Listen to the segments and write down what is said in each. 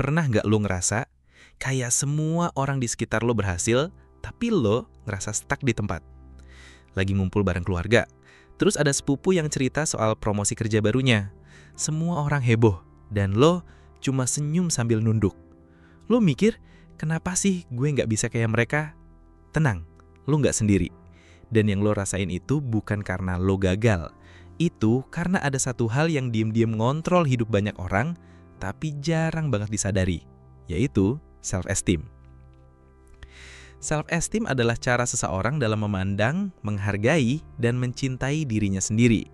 Pernah nggak lo ngerasa kayak semua orang di sekitar lo berhasil, tapi lo ngerasa stuck di tempat? Lagi ngumpul bareng keluarga, terus ada sepupu yang cerita soal promosi kerja barunya. Semua orang heboh, dan lo cuma senyum sambil nunduk. Lo mikir, kenapa sih gue nggak bisa kayak mereka? Tenang, lo nggak sendiri. Dan yang lo rasain itu bukan karena lo gagal. Itu karena ada satu hal yang diem-diem ngontrol hidup banyak orang, tapi jarang banget disadari, yaitu self-esteem. Self-esteem adalah cara seseorang dalam memandang, menghargai, dan mencintai dirinya sendiri.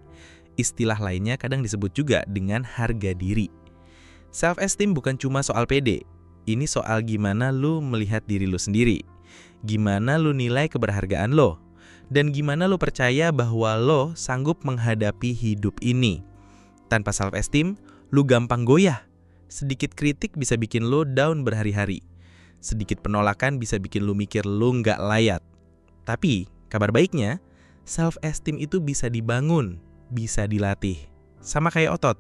Istilah lainnya kadang disebut juga dengan harga diri. Self-esteem bukan cuma soal pede. Ini soal gimana lu melihat diri lu sendiri. Gimana lu nilai keberhargaan lo. Dan gimana lo percaya bahwa lo sanggup menghadapi hidup ini. Tanpa self-esteem, lo gampang goyah. Sedikit kritik bisa bikin lo down berhari-hari. Sedikit penolakan bisa bikin lo mikir lo nggak layak. Tapi, kabar baiknya, self-esteem itu bisa dibangun, bisa dilatih. Sama kayak otot.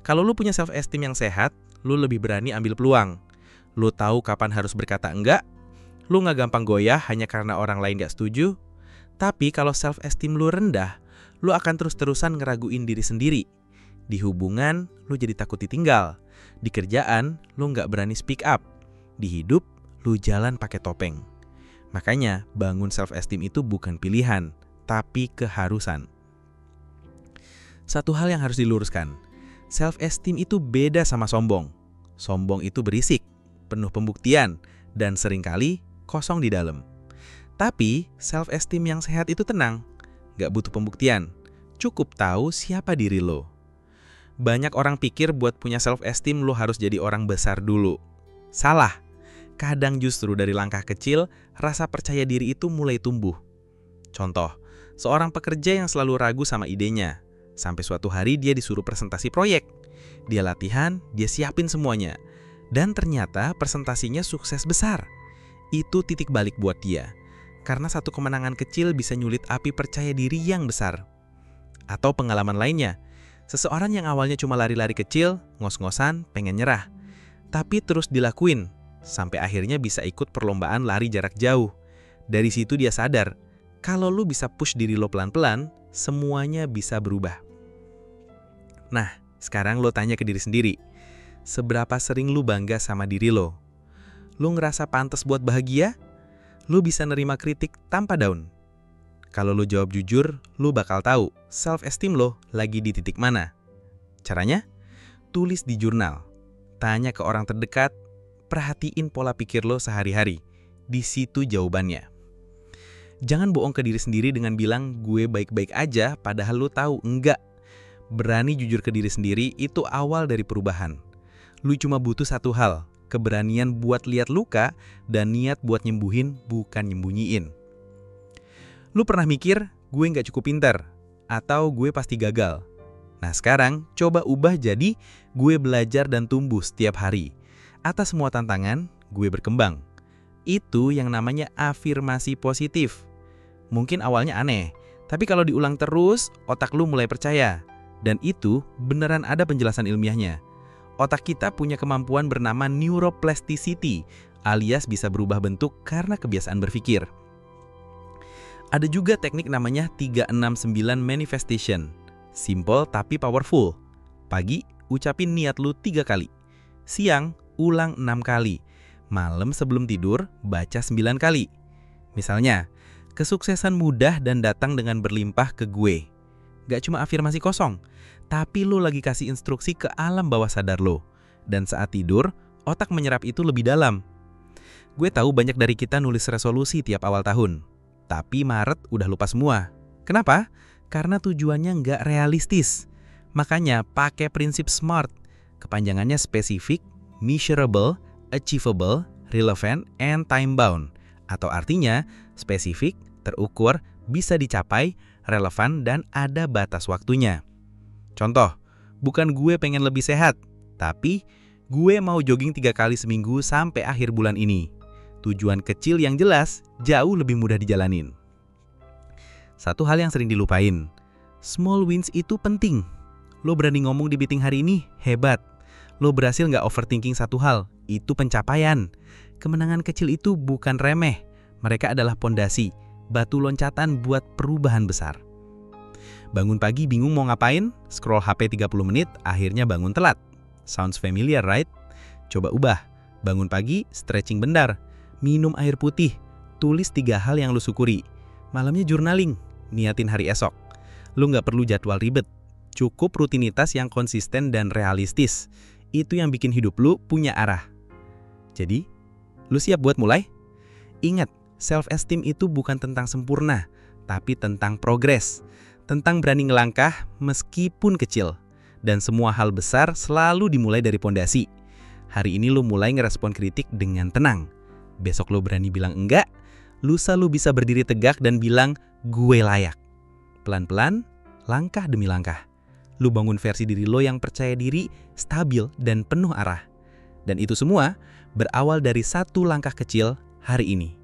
Kalau lo punya self-esteem yang sehat, lo lebih berani ambil peluang. Lo tahu kapan harus berkata enggak. Lo nggak gampang goyah hanya karena orang lain nggak setuju. Tapi kalau self-esteem lu rendah, lu akan terus-terusan ngeraguin diri sendiri. Di hubungan, lu jadi takut ditinggal. Di kerjaan, lu nggak berani speak up. Di hidup, lu jalan pakai topeng. Makanya, bangun self-esteem itu bukan pilihan, tapi keharusan. Satu hal yang harus diluruskan, self-esteem itu beda sama sombong. Sombong itu berisik, penuh pembuktian, dan seringkali kosong di dalam. Tapi, self-esteem yang sehat itu tenang, gak butuh pembuktian, cukup tahu siapa diri lo. Banyak orang pikir buat punya self-esteem lo harus jadi orang besar dulu. Salah, kadang justru dari langkah kecil, rasa percaya diri itu mulai tumbuh. Contoh, seorang pekerja yang selalu ragu sama idenya, sampai suatu hari dia disuruh presentasi proyek. Dia latihan, dia siapin semuanya, dan ternyata presentasinya sukses besar. Itu titik balik buat dia. Karena satu kemenangan kecil bisa nyulit api percaya diri yang besar. Atau pengalaman lainnya, seseorang yang awalnya cuma lari-lari kecil, ngos-ngosan, pengen nyerah. Tapi terus dilakuin, sampai akhirnya bisa ikut perlombaan lari jarak jauh. Dari situ dia sadar, kalau lu bisa push diri lo pelan-pelan, semuanya bisa berubah. Nah, sekarang lo tanya ke diri sendiri, seberapa sering lu bangga sama diri lo? Lu ngerasa pantas buat bahagia? Lu bisa nerima kritik tanpa down. Kalau lu jawab jujur, lu bakal tahu self-esteem lo lagi di titik mana. Caranya? Tulis di jurnal. Tanya ke orang terdekat, perhatiin pola pikir lo sehari-hari. Di situ jawabannya. Jangan bohong ke diri sendiri dengan bilang gue baik-baik aja padahal lu tahu enggak. Berani jujur ke diri sendiri itu awal dari perubahan. Lu cuma butuh satu hal. Keberanian buat lihat luka, dan niat buat nyembuhin bukan nyembunyiin. Lu pernah mikir, gue gak cukup pintar, atau gue pasti gagal. Nah sekarang, coba ubah jadi, gue belajar dan tumbuh setiap hari. Atas semua tantangan, gue berkembang. Itu yang namanya afirmasi positif. Mungkin awalnya aneh, tapi kalau diulang terus, otak lu mulai percaya. Dan itu beneran ada penjelasan ilmiahnya. Otak kita punya kemampuan bernama neuroplasticity, alias bisa berubah bentuk karena kebiasaan berpikir. Ada juga teknik namanya 369 manifestation. Simple tapi powerful. Pagi, ucapin niat lu 3 kali. Siang, ulang 6 kali. Malam sebelum tidur, baca 9 kali. Misalnya, kesuksesan mudah dan datang dengan berlimpah ke gue. Gak cuma afirmasi kosong, tapi lo lagi kasih instruksi ke alam bawah sadar lo. Dan saat tidur, otak menyerap itu lebih dalam. Gue tahu banyak dari kita nulis resolusi tiap awal tahun. Tapi Maret udah lupa semua. Kenapa? Karena tujuannya nggak realistis. Makanya pakai prinsip SMART. Kepanjangannya spesifik, measurable, achievable, relevant, and time-bound. Atau artinya, spesifik, terukur, bisa dicapai, relevan, dan ada batas waktunya. Contoh, bukan gue pengen lebih sehat, tapi gue mau jogging 3 kali seminggu sampai akhir bulan ini. Tujuan kecil yang jelas, jauh lebih mudah dijalanin. Satu hal yang sering dilupain, small wins itu penting. Lo berani ngomong di meeting hari ini, hebat. Lo berhasil nggak overthinking satu hal, itu pencapaian. Kemenangan kecil itu bukan remeh. Mereka adalah pondasi, batu loncatan buat perubahan besar. Bangun pagi bingung mau ngapain? Scroll HP 30 menit, akhirnya bangun telat. Sounds familiar, right? Coba ubah. Bangun pagi, stretching bentar. Minum air putih. Tulis 3 hal yang lo syukuri. Malamnya journaling. Niatin hari esok. Lo nggak perlu jadwal ribet. Cukup rutinitas yang konsisten dan realistis. Itu yang bikin hidup lu punya arah. Jadi, lu siap buat mulai? Ingat, self-esteem itu bukan tentang sempurna, tapi tentang progres. Tentang berani ngelangkah meskipun kecil. Dan semua hal besar selalu dimulai dari pondasi. Hari ini lu mulai ngerespon kritik dengan tenang. Besok lu berani bilang enggak, lusa lu bisa berdiri tegak dan bilang, gue layak. Pelan-pelan, langkah demi langkah. Lu bangun versi diri lo yang percaya diri, stabil, dan penuh arah. Dan itu semua berawal dari satu langkah kecil hari ini.